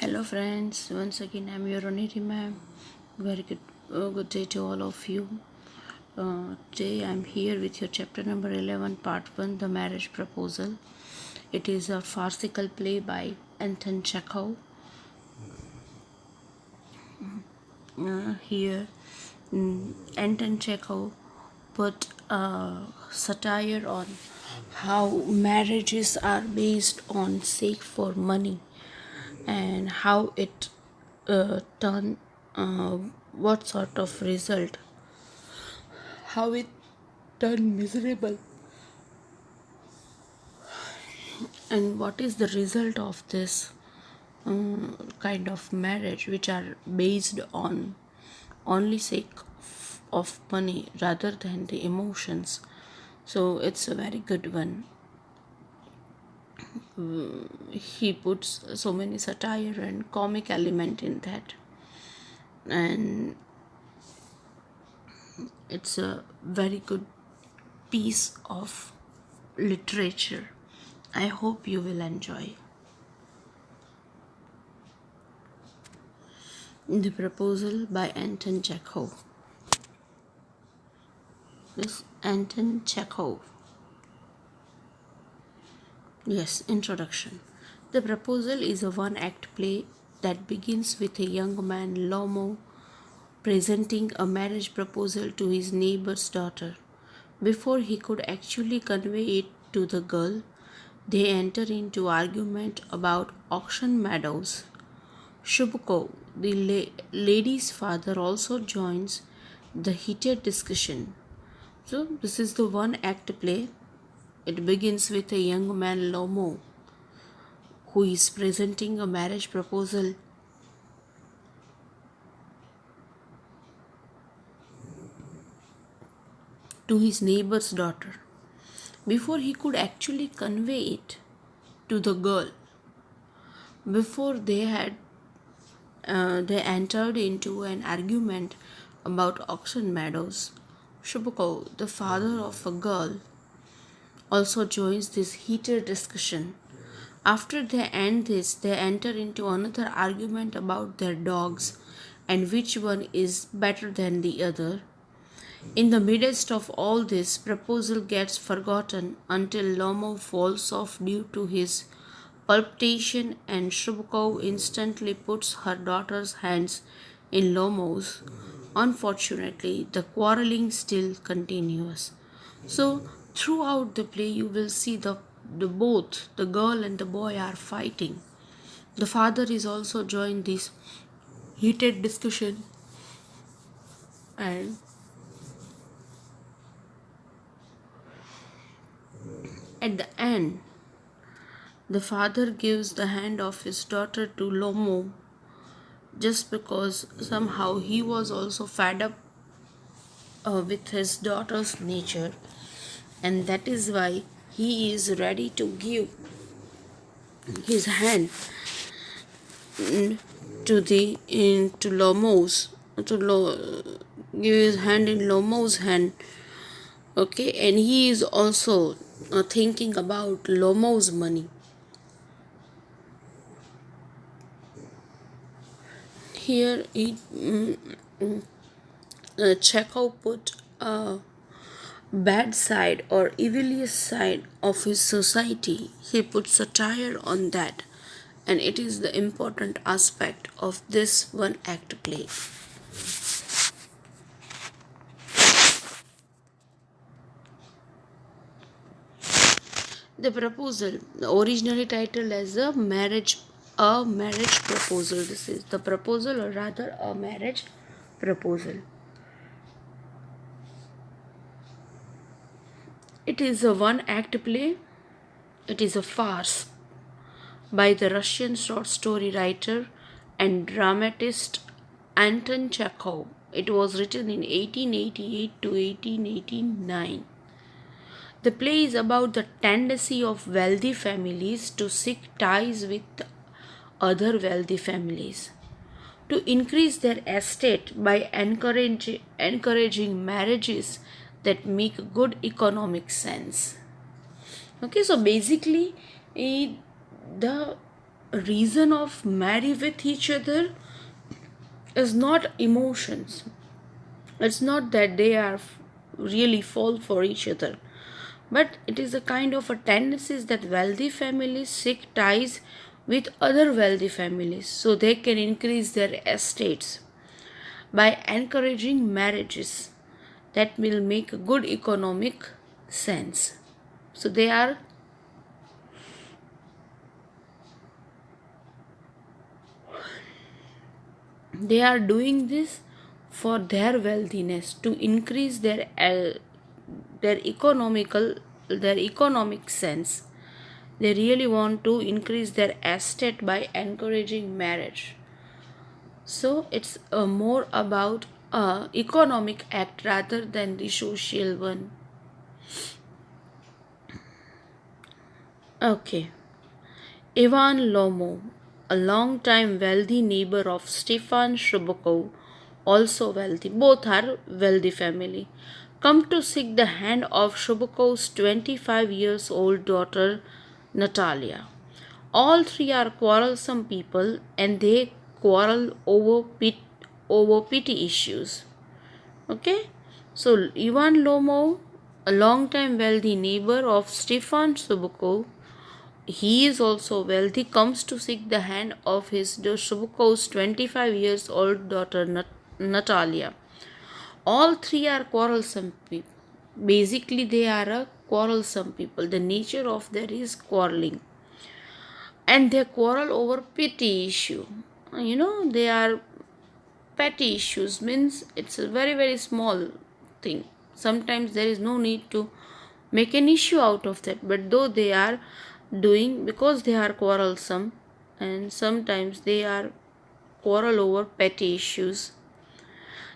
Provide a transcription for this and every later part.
Hello friends, once again I'm your Roniti ma'am. Very good day to all of you. Today I'm here with your chapter number 11, part 1, The Marriage Proposal. It is a farcical play by Anton Chekhov. Here, Anton Chekhov put a satire on how marriages are based on sake for money and how it turn what sort of result, how it turned miserable, and what is the result of this kind of marriage which are based on only sake of money rather than the emotions. So it's a very good one. He puts so many satire and comic element in that, and it's a very good piece of literature. I hope you will enjoy. The Proposal by Anton Chekhov. This Anton Chekhov. Yes, introduction. The Proposal is a one-act play that begins with a young man, Lomo, presenting a marriage proposal to his neighbor's daughter. Before he could actually convey it to the girl, they enter into argument about auction meadows. Shubko, the lady's father, also joins the heated discussion. So, this is the one act play. It begins with a young man, Lomo, who is presenting a marriage proposal to his neighbor's daughter. Before he could actually convey it to the girl, before they entered into an argument about auction meadows. Shubko, the father of a girl, also joins this heated discussion. After they end this, they enter into another argument about their dogs and which one is better than the other. In the midst of all this, proposal gets forgotten until Lomo falls off due to his palpitation, and Shubkov instantly puts her daughter's hands in Lomo's. Unfortunately, the quarreling still continues. So, throughout the play, you will see the both the girl and the boy are fighting. The father is also joined this heated discussion, and at the end, the father gives the hand of his daughter to Lomo just because somehow he was also fed up with his daughter's nature, and that is why he is ready to give his hand to the into Lomo's to give his hand in Lomo's hand. Okay, and he is also thinking about Lomo's money. Here, Chekhov put a bad side or evilious side of his society. He put satire on that, and it is the important aspect of this one act play. The proposal, originally titled as a marriage proposal. This is the proposal, or rather, a marriage proposal. It is a one act play. It is a farce by the Russian short story writer and dramatist Anton Chekhov. It was written in 1888 to 1889. The play is about the tendency of wealthy families to seek ties with other wealthy families, to increase their estate by encouraging marriages that make good economic sense. Okay, so basically, the reason of marry with each other is not emotions. It's not that they are really fall for each other, but it is a kind of a tendency that wealthy families seek ties with other wealthy families so they can increase their estates by encouraging marriages that will make a good economic sense. So they are doing this for their wealthiness to increase their economic sense. They really want to increase their estate by encouraging marriage. So it's more about a economic act rather than the social one. Okay. Ivan Lomo, a long-time wealthy neighbor of Stefan Shubakov, also wealthy, both are wealthy family, come to seek the hand of Shubakov's 25 years old daughter Natalia. All three are quarrelsome people and they quarrel over petty issues. Okay, so Ivan Lomo, a long-time wealthy neighbor of Stefan Shubakov, he is also wealthy, comes to seek the hand of his Shubukov's 25 years old daughter Natalia. All three are quarrelsome people. Basically, they are a quarrelsome people. The nature of their is quarreling. And they quarrel over petty issue. They are petty issues means it's a very very small thing. Sometimes there is no need to make an issue out of that, but though they are doing because they are quarrelsome, and sometimes they are quarrel over petty issues.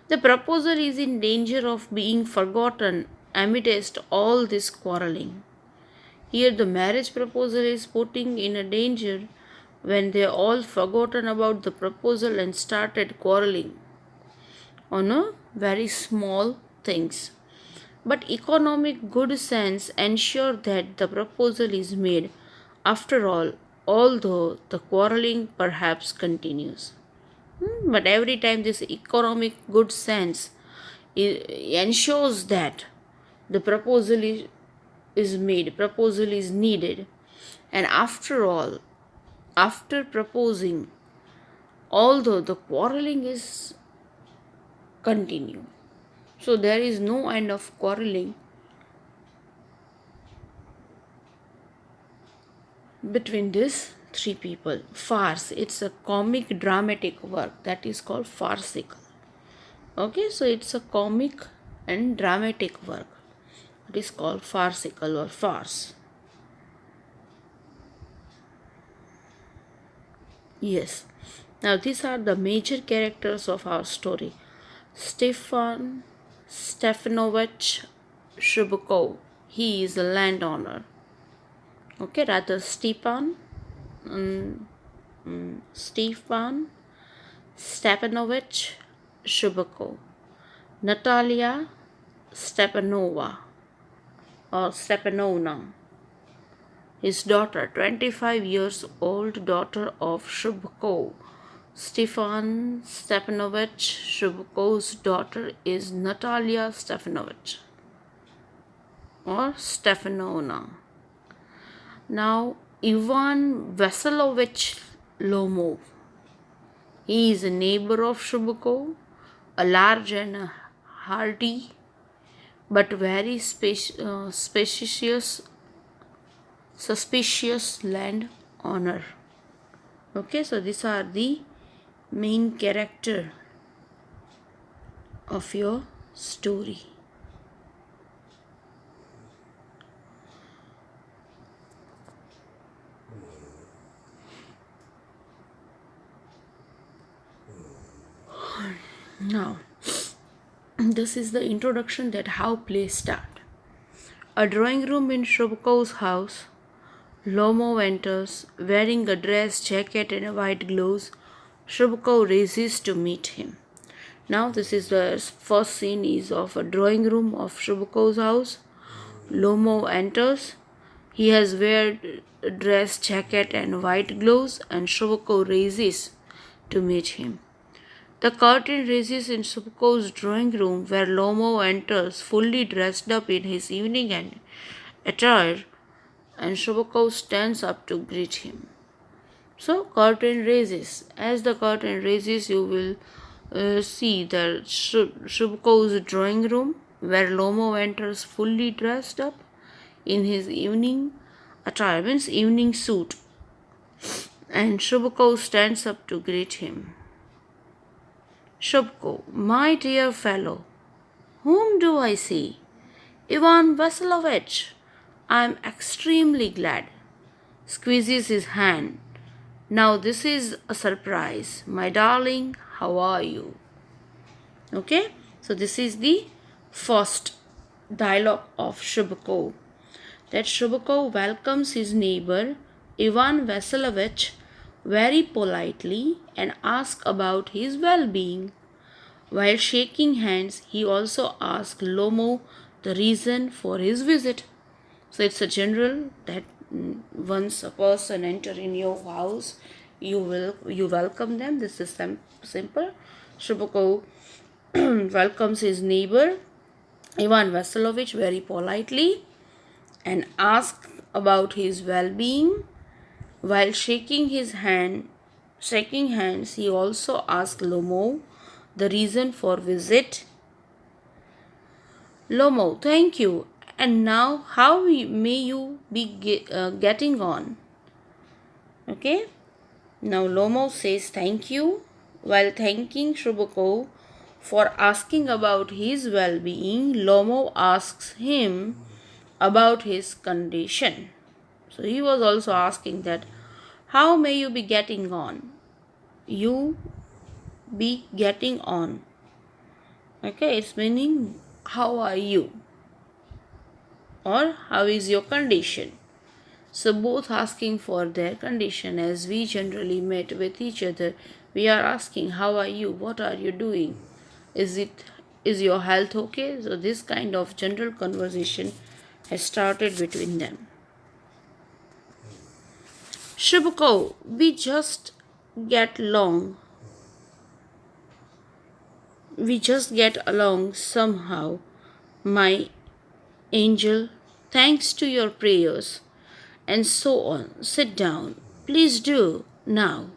The proposal is in danger of being forgotten amidst all this quarreling. Here the marriage proposal is putting in a danger when they all forgotten about the proposal and started quarreling on a very small things. But economic good sense ensure that the proposal is made after all, although the quarreling perhaps continues. But every time this economic good sense ensures that the proposal is made, proposal is needed, and after all, after proposing, although the quarreling is continue, so there is no end of quarreling between these three people. Farce, it's a comic dramatic work that is called farcical. Okay, so it's a comic and dramatic work. It is called farcical or farce. Yes. Now these are the major characters of our story. Stefanovich Shubakov. He is a landowner. Okay, rather Stefan Stepanovich Shubakov. Natalia Stepanova or Stepanovna, his daughter, 25 years old daughter of Shubakov. Stefan Stepanovich Shubakov's daughter is Natalia Stepanovich or Stepanovna. Now, Ivan Vasilovich Lomov. He is a neighbor of Shubakov, a large and hardy but very suspicious land owner. Okay, so these are the main character of your story. Now, this is the introduction that how plays start. A drawing room in Shubakov's house. Lomo enters, wearing a dress jacket and white gloves. Shubakov races to meet him. Now this is the first scene is of a drawing room of Shubakov's house. Lomo enters. He has wear dress jacket and white gloves, and Shubako races to meet him. The curtain raises in Shubko's drawing room, where Lomo enters, fully dressed up in his evening attire, and Shubako stands up to greet him. So, curtain raises. As the curtain raises, you will see that Shubko's drawing room, where Lomo enters fully dressed up in his evening attire, means evening suit, and Shubko stands up to greet him. Shubko, my dear fellow, whom do I see? Ivan Vasilovich. I am extremely glad. Squeezes his hand. Now this is a surprise. My darling, how are you? Okay, so this is the first dialogue of Shubko. That Shubko welcomes his neighbor Ivan Vasilovich very politely and asks about his well-being. While shaking hands, he also asks Lomo the reason for his visit. So it's a general that once a person enter in your house, you welcome them. This is simple. Shubko welcomes his neighbor Ivan Vasilovich very politely and asks about his well-being. While shaking hands, he also asks Lomo the reason for visit. Lomo, thank you. And now, how may you be getting on? Okay. Now Lomo says thank you. While thanking Shubko for asking about his well-being, Lomo asks him about his condition. So he was also asking that, how may you be getting on? You be getting on. Okay, it's meaning how are you? Or how is your condition? So both asking for their condition. As we generally met with each other, we are asking, how are you? What are you doing? Is your health okay? So this kind of general conversation has started between them. Shubko, we just get along. We just get along somehow, my angel, thanks to your prayers, and so on. Sit down. Please do now.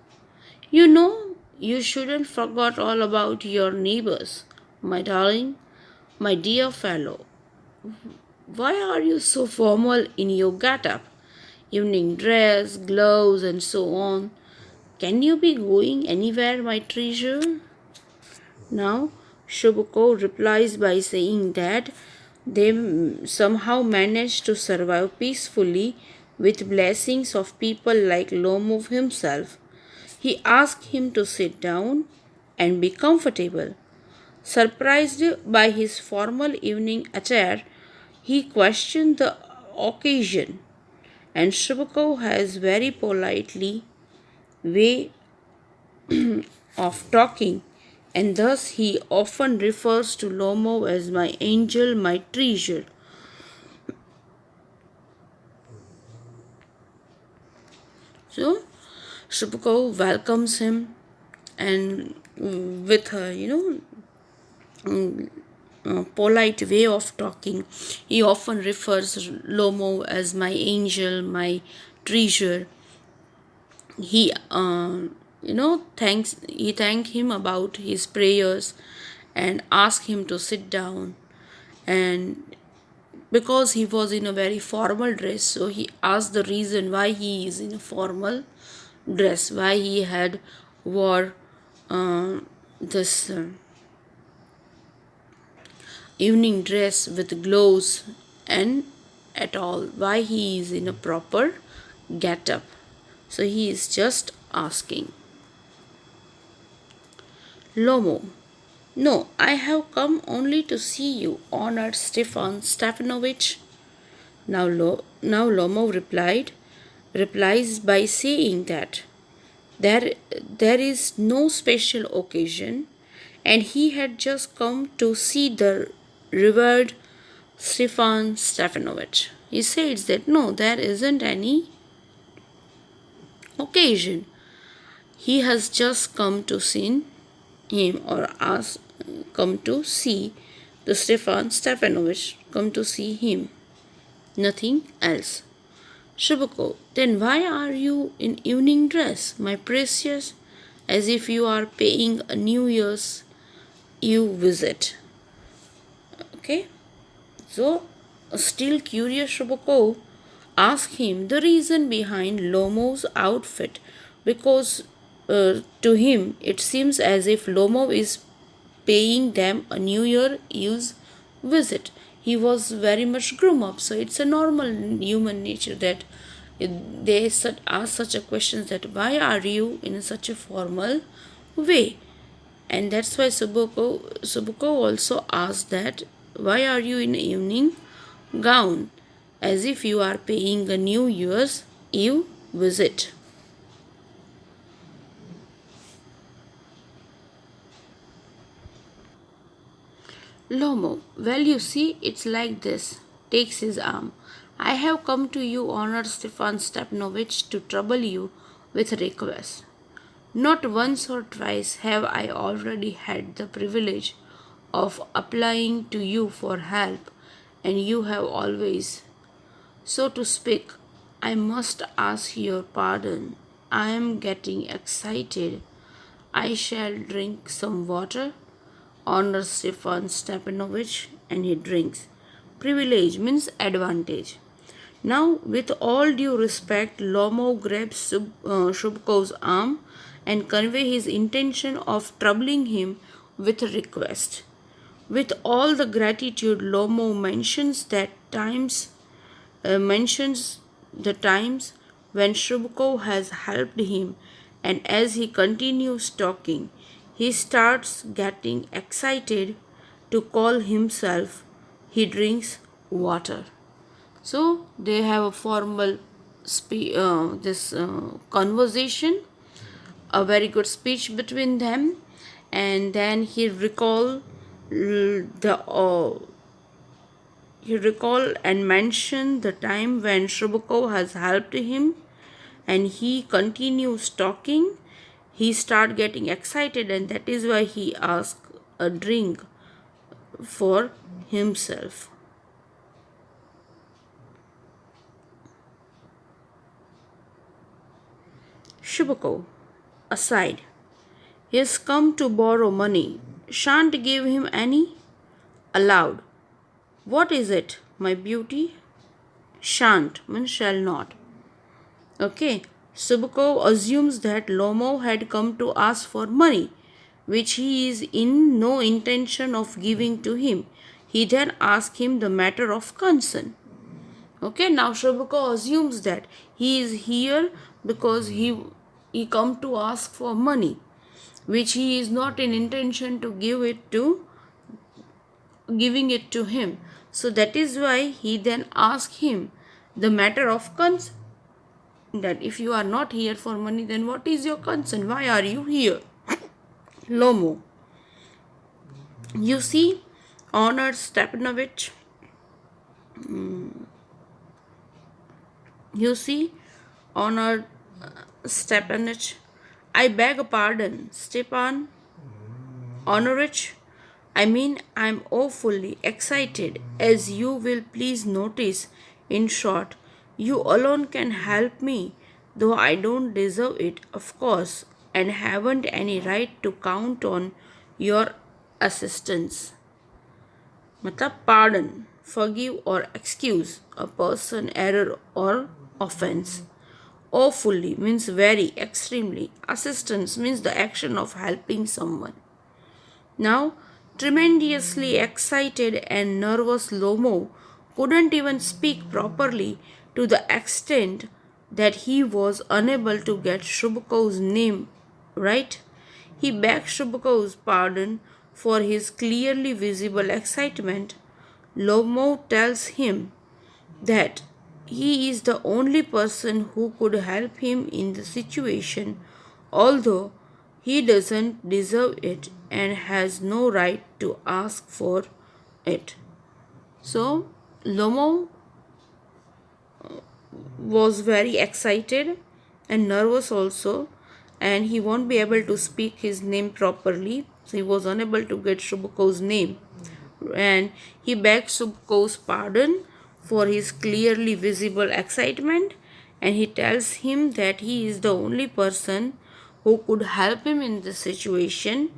You know, you shouldn't forget all about your neighbors, my darling, my dear fellow. Why are you so formal in your get-up? Evening dress, gloves, and so on. Can you be going anywhere, my treasure? Now, Shubko replies by saying that they somehow managed to survive peacefully with blessings of people like Lomov himself. He asked him to sit down and be comfortable. Surprised by his formal evening attire, he questioned the occasion, and Shubko has very politely way of talking, and thus he often refers to Lomo as my angel, my treasure. So Shubko welcomes him, and with a polite way of talking, he often refers Lomo as my angel, my treasure. He thank him about his prayers and ask him to sit down, and because he was in a very formal dress, so he asked the reason why he is in a formal dress, why he had wore this evening dress with gloves and at all, why he is in a proper get up. So he is just asking. Lomo, no, I have come only to see you, honored Stefan Stefanovich. Now Lomo replies by saying that there is no special occasion, and he had just come to see the revered Stefan Stefanovich. He says that no, there isn't any occasion. He has just come to see him or ask, come to see the Stefan Stepanovich, come to see him, nothing else. Shubako, then why are you in evening dress, my precious? As if you are paying a New Year's Eve visit. Okay? So, still curious, Shubako asked him the reason behind Lomo's outfit because to him it seems as if Lomo is paying them a New Year Eve's visit. He was very much grown up, so it's a normal human nature that they ask such a question that why are you in such a formal way, and that's why Subuko also asked that why are you in evening gown, as if you are paying a New Year's Eve visit. Lomo, well, you see, it's like this, takes his arm. I have come to you, honored Stefan Stepanovich, to trouble you with a request. Not once or twice have I already had the privilege of applying to you for help, and you have always, so to speak, I must ask your pardon. I am getting excited. I shall drink some water, honors Stefan Stepanovich, and he drinks. Privilege means advantage. Now, with all due respect, Lomo grabs Shubko's arm and convey his intention of troubling him with a request. With all the gratitude, Lomo mentions the times when Shubko has helped him, and as he continues talking, he starts getting excited to call himself. He drinks water. So they have a formal this conversation, a very good speech between them, and then he recall and mention the time when Shubko has helped him, and he continues talking. He start getting excited, and that is why he asked a drink for himself. Shubko, aside, he has come to borrow money. Shan't give him any? Aloud. What is it, my beauty? Shan't means shall not. Okay. Subko assumes that Lomo had come to ask for money, which he is in no intention of giving to him. He then asks him the matter of concern. Okay, now Shubko assumes that he is here because he come to ask for money, which he is not in intention to giving it to him. So that is why he then asks him the matter of concern, that if you are not here for money, then what is your concern? Why are you here? Lomo. You see, honored Stepanovich, you see, honored Stepanovich, I beg a pardon, Stepan Honorich. I mean, I'm awfully excited, as you will please notice. In short, you alone can help me, though I don't deserve it, of course, and haven't any right to count on your assistance. मतलब pardon, forgive or excuse a person error or offense. Awfully means very, extremely. Assistance means the action of helping someone. Now, tremendously excited and nervous Lomo couldn't even speak properly, to the extent that he was unable to get Shubko's name right. He begged Shubko's pardon for his clearly visible excitement. Lomo tells him that he is the only person who could help him in the situation, although he doesn't deserve it and has no right to ask for it. So, Lomo was very excited and nervous also, and he won't be able to speak his name properly, so he was unable to get Shubuko's name, and he begged Shubuko's pardon for his clearly visible excitement, and he tells him that he is the only person who could help him in this situation,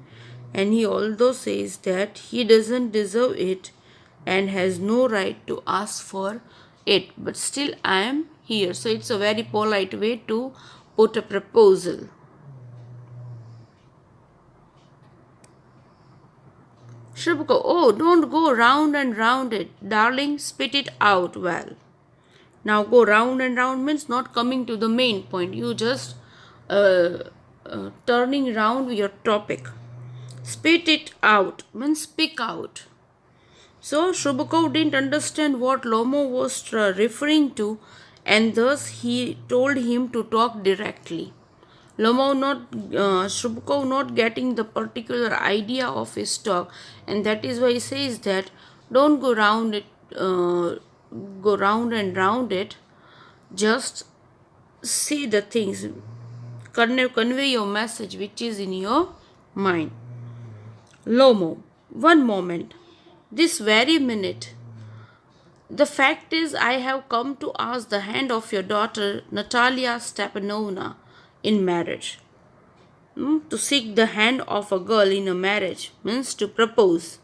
and he also says that he doesn't deserve it and has no right to ask for it, but still I am here. So it's a very polite way to put a proposal. Shubko, oh, don't go round and round it, darling, spit it out well. Now go round and round means not coming to the main point. You just turning round your topic. Spit it out means speak out. So Shubakov didn't understand what Lomo was referring to, and thus he told him to talk directly. Shubakov not getting the particular idea of his talk, and that is why he says that don't go round it, go round and round it. Just say the things, convey your message which is in your mind. Lomo, one moment, this very minute. The fact is, I have come to ask the hand of your daughter Natalia Stepanovna in marriage. To seek the hand of a girl in a marriage means to propose.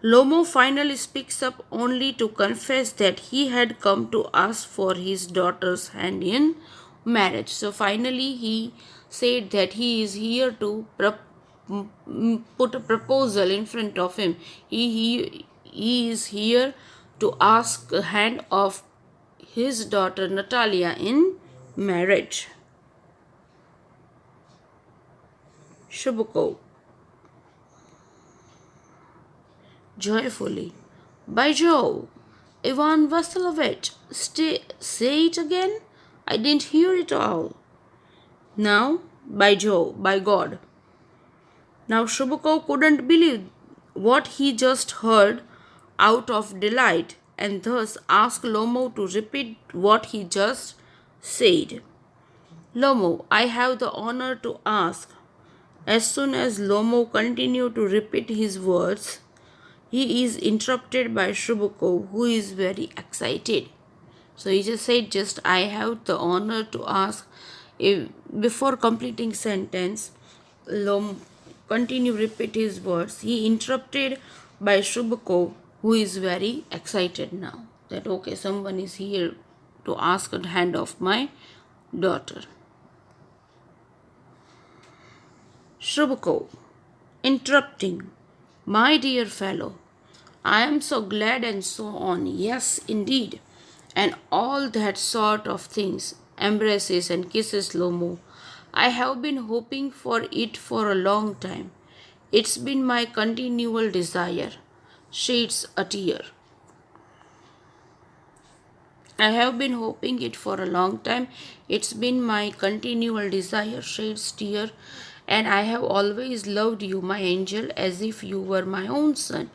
Lomo finally speaks up only to confess that he had come to ask for his daughter's hand in marriage. So finally, he said that he is here to put a proposal in front of him. He is here to ask the hand of his daughter Natalia in marriage. Shubukov joyfully, by Jove, Ivan Vasilovich, say it again? I didn't hear it all. Now, by Jove, by God. Now Shubukov couldn't believe what he just heard out of delight, and thus asked Lomo to repeat what he just said. Lomo, I have the honor to ask. As soon as Lomo continued to repeat his words, he is interrupted by Shubukov, who is very excited. So he just said, just I have the honor to ask. If, before completing sentence, Lomo continue repeat his words. He interrupted by Shubukov, who is very excited now. That okay, someone is here to ask a hand of my daughter. Shubukov, interrupting. My dear fellow, I am so glad and so on. Yes, indeed. And all that sort of things. Embraces and kisses Lomo. I have been hoping for it for a long time. It's been my continual desire. Sheds a tear. I have been hoping it for a long time. It's been my continual desire. Sheds tear. And I have always loved you, my angel, as if you were my own son.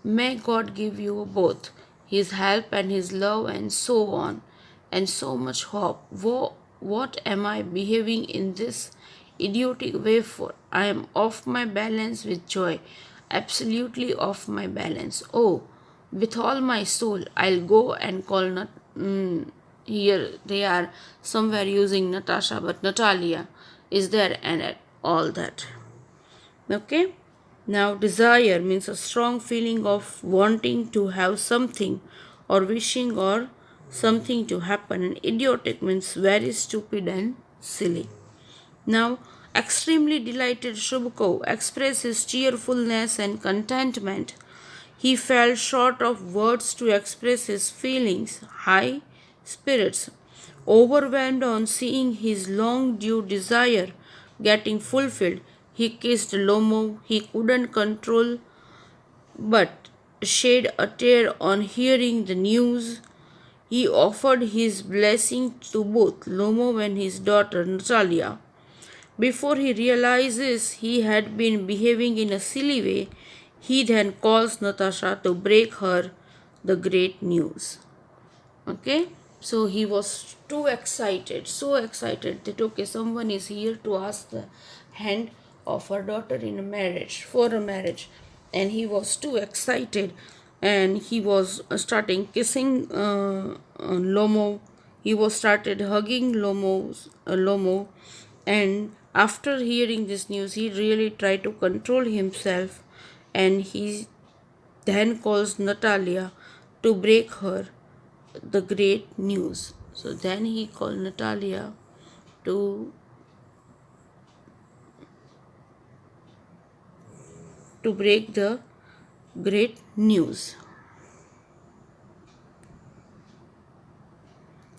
May God give you both His help and His love, and so on, and so much hope. What am I behaving in this idiotic way for? I am off my balance with joy, absolutely off my balance. Oh, with all my soul, I'll go and call here they are somewhere using Natasha, but Natalia is there, and all that. Okay. Now, desire means a strong feeling of wanting to have something or wishing or something to happen. And idiotic means very stupid and silly. Now, extremely delighted Shubko expressed his cheerfulness and contentment. He fell short of words to express his feelings, high spirits, overwhelmed on seeing his long due desire getting fulfilled. He kissed Lomo. He couldn't control but shed a tear on hearing the news. He offered his blessing to both Lomo and his daughter Natalia. Before he realizes he had been behaving in a silly way, he then calls Natasha to break her the great news. Okay? So he was too excited, so excited that okay, someone is here to ask the hand of her daughter in a marriage, for a marriage. And he was too excited, and he was starting kissing Lomo. He was started hugging Lomo. And after hearing this news, he really tried to control himself, and he then calls Natalia to break her the great news. So then he called Natalia to break the great news.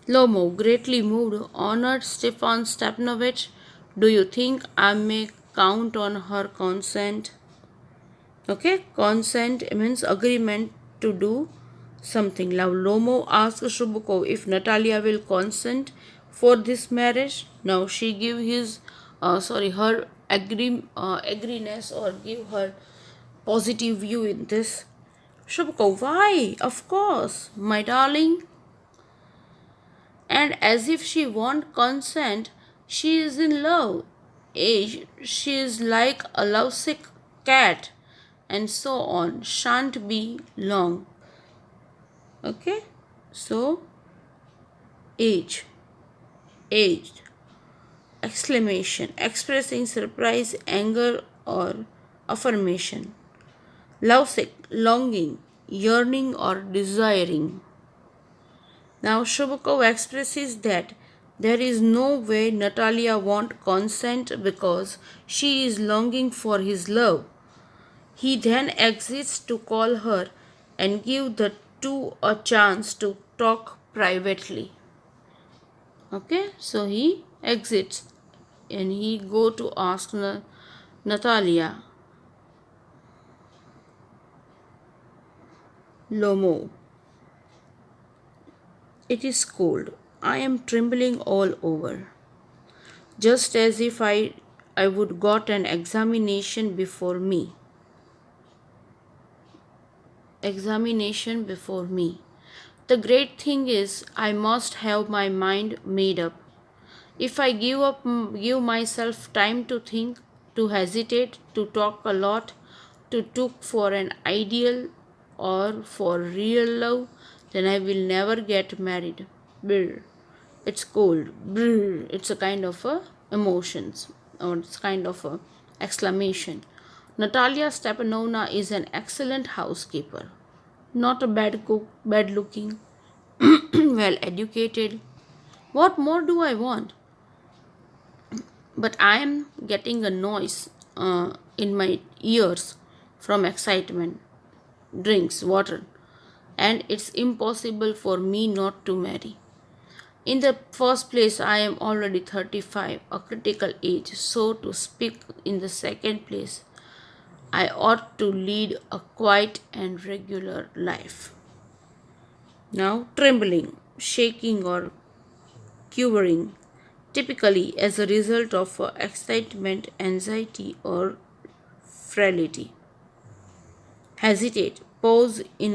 Lomo, greatly moved, honored Stefan Stepanovich. Do you think I may count on her consent? Okay, consent means agreement to do something. Now Lomo asked Shubukov if Natalia will consent for this marriage. Now she give her agreeness, or give her positive view in this. Shubukov, why? Of course, my darling. And as if she won't consent, she is in love. She is like a lovesick cat, and so on. Shan't be long. Okay? So, age. Aged. Exclamation. Expressing surprise, anger, or affirmation. Lovesick. Longing, yearning, or desiring. Now Shubakov expresses that there is no way Natalia won't consent because she is longing for his love. He then exits to call her and give the two a chance to talk privately. Okay, so he exits and he go to ask Natalia. Lomo, it is cold. I am trembling all over, just as if I would got an examination before me. Examination before me. The great thing is I must have my mind made up. If I give myself time to think, to hesitate, to talk a lot, to look for an ideal or for real love, then I will never get married. Brr. It's cold. Brr. It's a kind of a emotions, or it's kind of a exclamation. Natalia Stepanovna is an excellent housekeeper, not a bad cook, bad looking, well educated. What more do I want? But I am getting a noise in my ears from excitement, drinks, water, and it's impossible for me not to marry. In the first place, I am already 35, a critical age, so to speak. In the second place, I ought to lead a quiet and regular life. Now, trembling, shaking, or quivering, typically as a result of excitement, anxiety, or frailty. Hesitate, pause in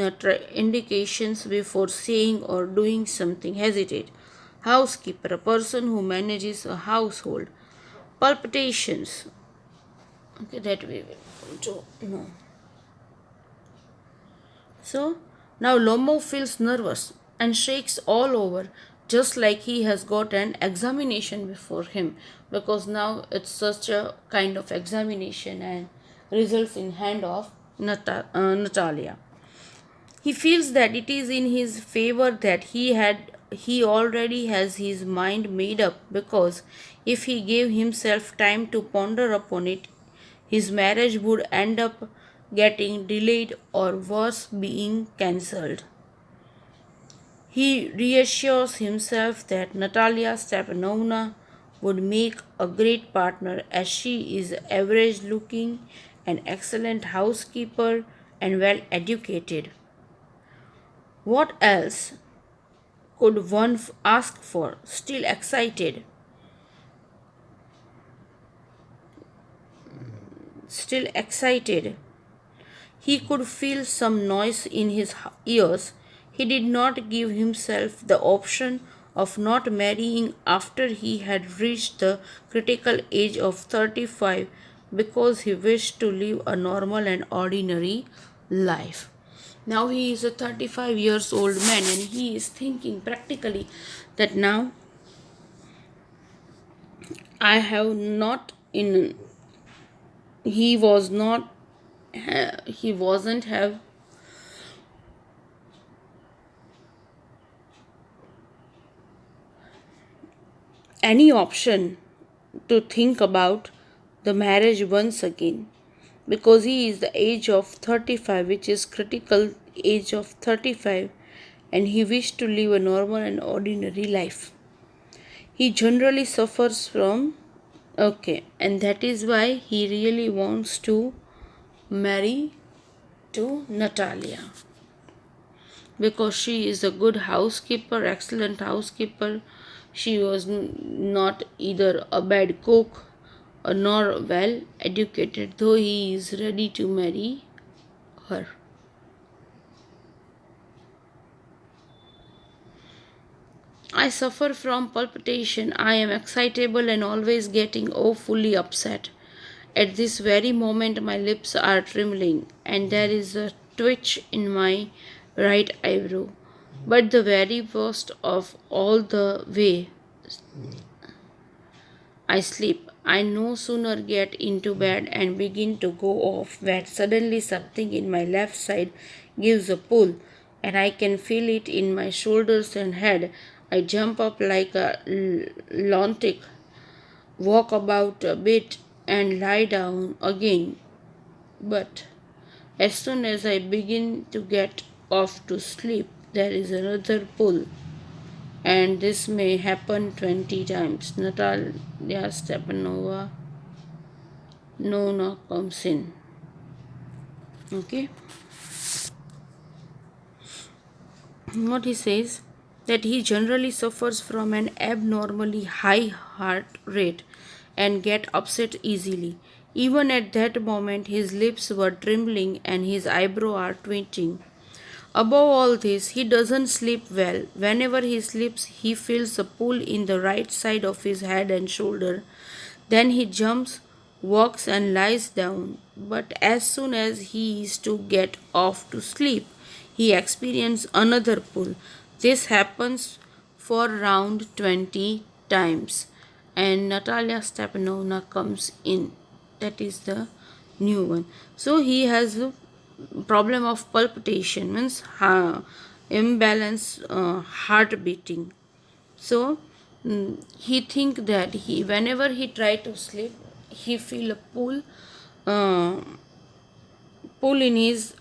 indications before saying or doing something. Hesitate. Housekeeper, a person who manages a household. Palpitations. Okay, that we will come to know. So now Lomo feels nervous and shakes all over, just like he has got an examination before him, because now it's such a kind of examination and results in hand of Natalia. He feels that it is in his favor that he already has his mind made up, because if he gave himself time to ponder upon it, his marriage would end up getting delayed, or worse, being cancelled. He reassures himself that Natalia Stepanovna would make a great partner, as she is average looking, an excellent housekeeper, and well educated. What else could one ask for? Still excited. Still excited. He could feel some noise in his ears. He did not give himself the option of not marrying after he had reached the critical age of 35 because he wished to live a normal and ordinary life. Now he is a 35 years old man and he is thinking practically that now I have not in he was not he wasn't have any option to think about the marriage once again because he is the age of 35, which is critical age of 35, and he wished to live a normal and ordinary life. He generally suffers from okay, and that is why he really wants to marry to Natalia because she is a good housekeeper, excellent housekeeper. She was not either a bad cook nor well educated, though he is ready to marry her. I suffer from palpitation. I am excitable and always getting awfully upset. At this very moment, my lips are trembling and there is a twitch in my right eyebrow. But the very worst of all the way I sleep. I no sooner get into bed and begin to go off when suddenly something in my left side gives a pull and I can feel it in my shoulders and head. I jump up like a lunatic, walk about a bit and lie down again. But as soon as I begin to get off to sleep, there is another pull and this may happen 20 times. Natalia Stepanova no comes in. Okay, what he says that he generally suffers from an abnormally high heart rate and get upset easily. Even at that moment, his lips were trembling and his eyebrows are twitching. Above all this, he doesn't sleep well. Whenever he sleeps, he feels a pull in the right side of his head and shoulder. Then he jumps, walks, and lies down. But as soon as he is to get off to sleep, he experiences another pull. This happens for round 20 times. And Natalia Stepanovna comes in. That is the new one. So he has a problem of palpitation, means imbalance heart beating. So he think that he whenever he try to sleep, he feel a uh, pull in his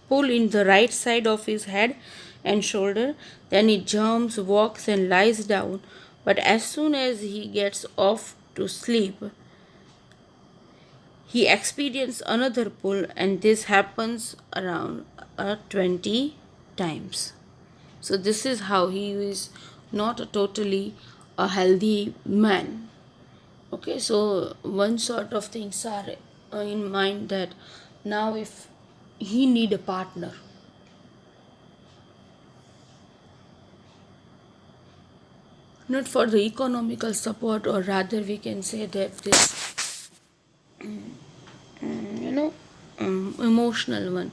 pull in the right side of his head and shoulder. Then he jumps, walks, and lies down. But as soon as he gets off to sleep, he experiences another pull, and this happens around 20 times. So, this is how he is not a totally a healthy man. Okay, so one sort of things are in mind that now if he need a partner, not for the economical support, or rather we can say that this you know emotional one,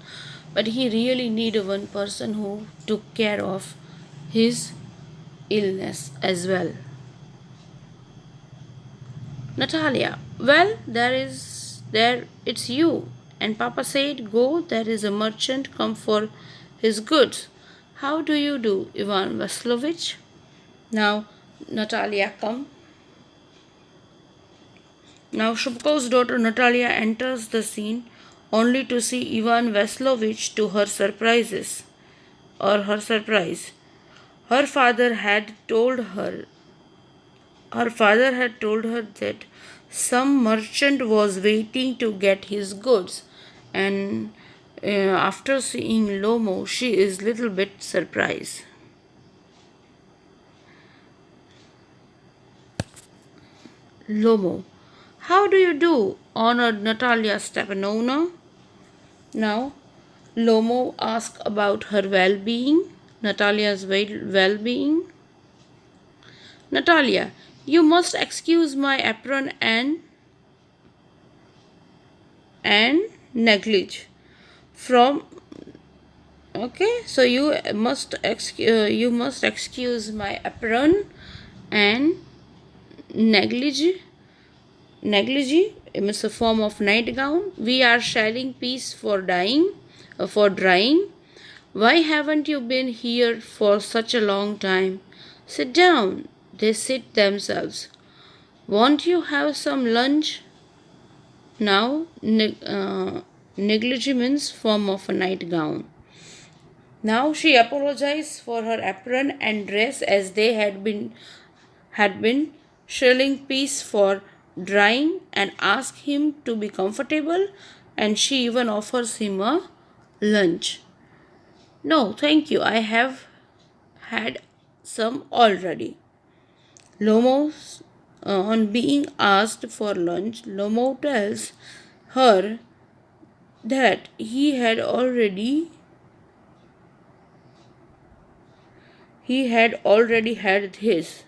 but he really need one person who took care of his illness as well. Natalia, well, there it's you. And Papa said, go, there is a merchant come for his goods. How do you do, Ivan Vaslovich? Now Natalia come. Now Shubkov's daughter Natalia enters the scene only to see Ivan Vaslovich to her surprise. Her father had told her that some merchant was waiting to get his goods, and after seeing Lomo, she is little bit surprised. Lomo, How do you do, honored Natalia Stepanovna? Now, Lomo asked about her well being, Natalia's well being. Natalia, you must excuse my apron and negligee from. Okay, so you must excuse my apron and negligee. Negligee is a form of nightgown. We are sharing piece for drying. Why haven't you been here for such a long time? Sit down. They sit themselves. Won't you have some lunch? Now, negligee means form of a nightgown. Now she apologized for her apron and dress as they had been shelling peas for drying and asked him to be comfortable, and she even offers him a lunch. No, thank you. I have had some already. Lomo, on being asked for lunch, Lomo tells her that he had already had his.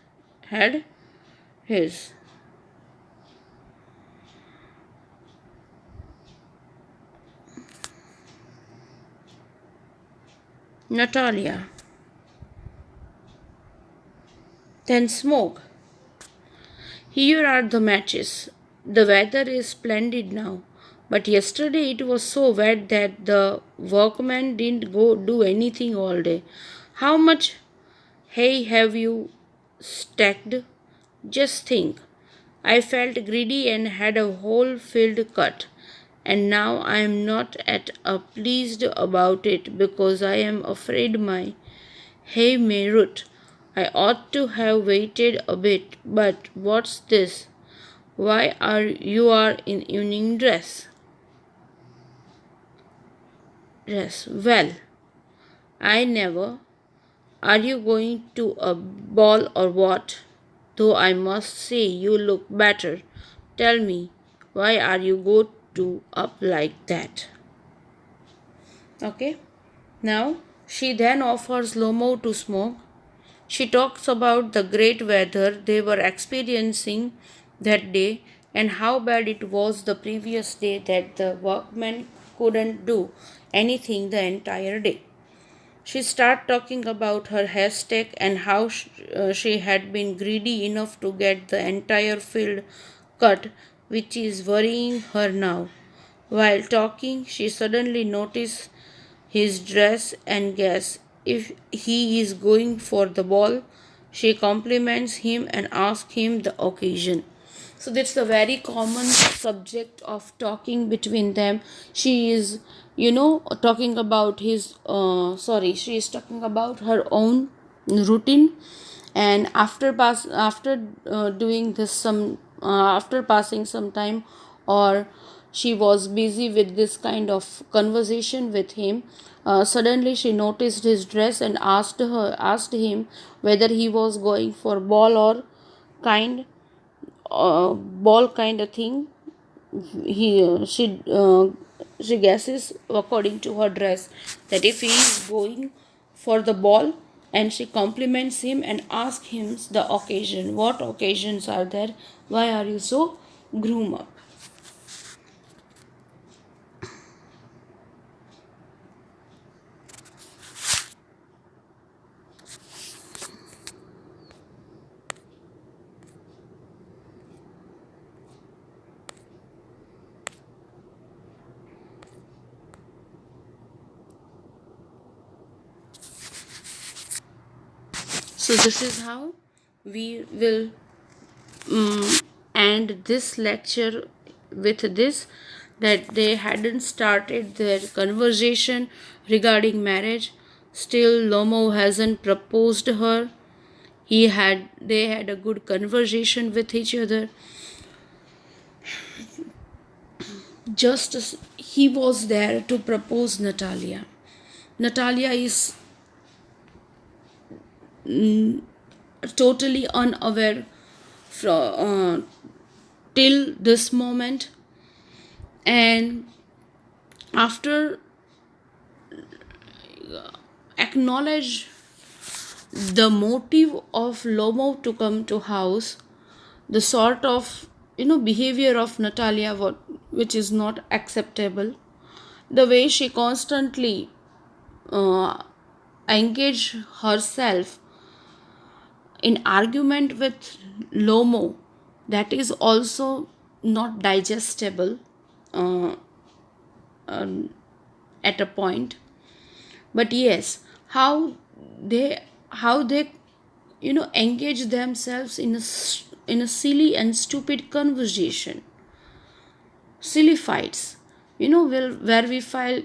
Natalia, then smoke. Here are the matches. The weather is splendid now, but yesterday it was so wet that the workmen didn't go do anything all day. How much hay have you stacked? Just think. I felt greedy and had a whole field cut, and now I am not at all pleased about it because I am afraid my hay may root. I ought to have waited a bit, but what's this? Why are in evening dress? Well, I never. Are you going to a ball or what? Though I must say you look better. Tell me, why are you go to up like that? Okay. Now she then offers Lomo to smoke. She talks about the great weather they were experiencing that day and how bad it was the previous day that the workmen couldn't do anything the entire day. She started talking about her haystack and how she had been greedy enough to get the entire field cut, which is worrying her now. While talking, she suddenly noticed his dress and guess if he is going for the ball. She compliments him and asks him the occasion. So that's the very common subject of talking between them. She is, talking about she is talking about her own routine, and after doing this some after passing some time, or she was busy with this kind of conversation with him. Suddenly she noticed his dress and asked him whether he was going for kind ball kind of thing. he she guesses according to her dress that if he is going for the ball, and she compliments him and asks him the occasion. What occasions are there? Why are you so groom up? So this is how we will end this lecture with this, that they hadn't started their conversation regarding marriage. Still, Lomo hasn't proposed her. They had a good conversation with each other. Just as he was there to propose Natalia. Natalia is totally unaware from till this moment. And after acknowledge the motive of Lomo to come to house, the sort of behavior of Natalia, which is not acceptable, the way she constantly uh, engage herself in argument with Lomo, that is also not digestible uh, at a point. But yes, how they how they engage themselves in in a silly and stupid conversation, silly fights, where we feel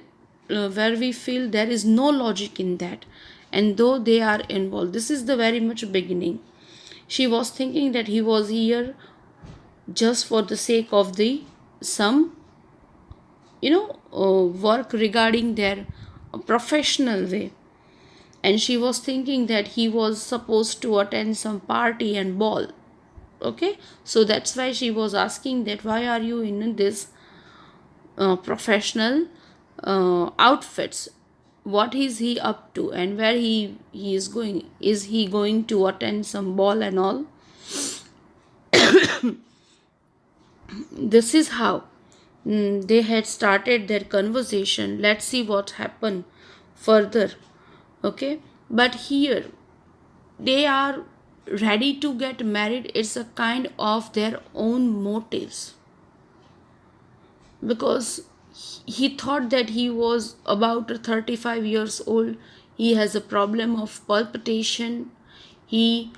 there is no logic in that, and though they are involved. This is the very much beginning. She was thinking that he was here just for the sake of the some work regarding their professional way, and she was thinking that he was supposed to attend some party and ball. Okay, so that's why she was asking that why are you in this professional outfits, what is he up to, and where he is going, is he going to attend some ball and all. This is how they had started their conversation. Let's see what happened further. Okay, but here they are ready to get married. It's a kind of their own motives, because he thought that he was about 35 years old. He has a problem of palpitation. He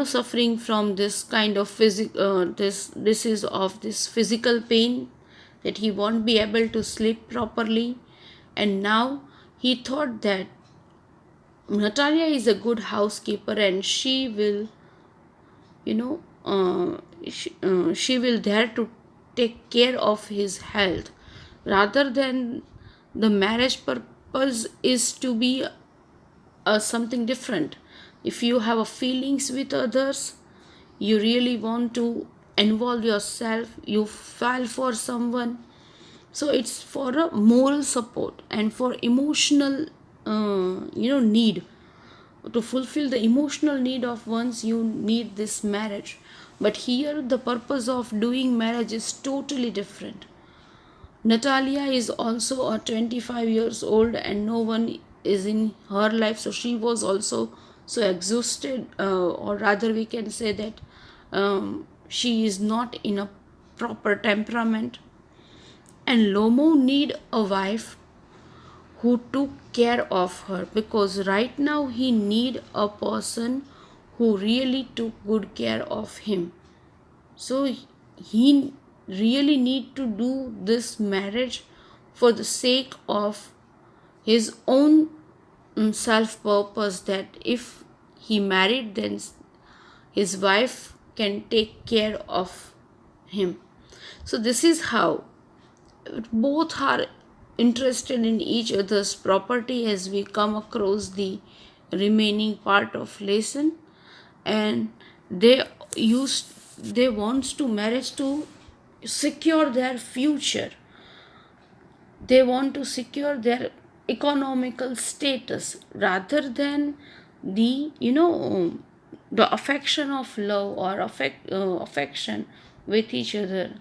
suffering from this kind of this is of this physical pain, that he won't be able to sleep properly. And now he thought that Natalia is a good housekeeper, and she will you know she will dare to take care of his health, rather than the marriage purpose is to be something different. If you have a feelings with others, you really want to involve yourself, you fall for someone, so it's for a moral support and for emotional need. To fulfill the emotional need of one's, you need this marriage. But here the purpose of doing marriage is totally different. Natalia is also a 25 years old, and no one is in her life, so she was also so exhausted, or rather we can say that she is not in a proper temperament. And Lomo need a wife who took care of her, because right now he need a person who really took good care of him. So he really need to do this marriage for the sake of his own self purpose, that if he married, then his wife can take care of him. So this is how both are interested in each other's property as we come across the remaining part of lesson. And they use they wants to marriage to secure their future. They want to secure their economical status, rather than the the affection of love, or affection with each other.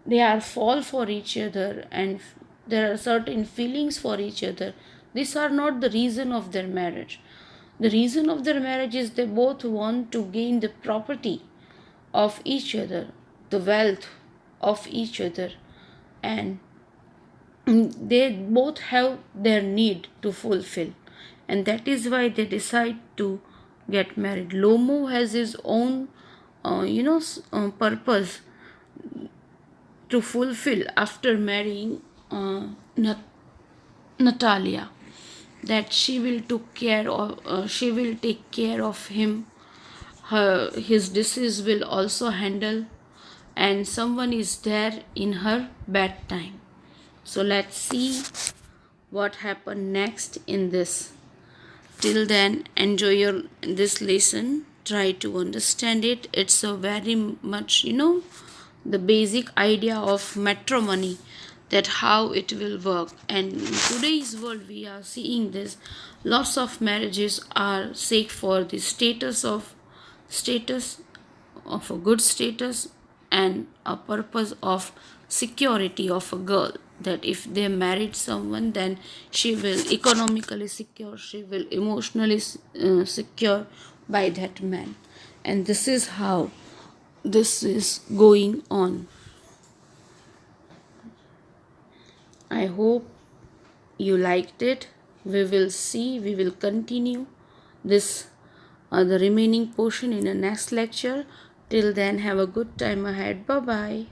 They are fall for each other, and there are certain feelings for each other. These are not the reason of their marriage. The reason of their marriage is they both want to gain the property of each other, the wealth of each other, and they both have their need to fulfill, and that is why they decide to get married. Lomo has his own purpose to fulfill after marrying Natalia, that she will take care of him. His disease will also handle, and someone is there in her bad time. So let's see what happened next in this. Till then, enjoy this lesson. try to understand it. It's a very much, the basic idea of matrimony, that how it will work. And in today's world we are seeing this, lots of marriages are sake for the status of a good status, and a purpose of security of a girl, that if they married someone, then she will economically secure, she will emotionally secure by that man. And this is how this is going on. I hope you liked it. We will continue this the remaining portion in the next lecture. Till then, have a good time ahead. Bye bye.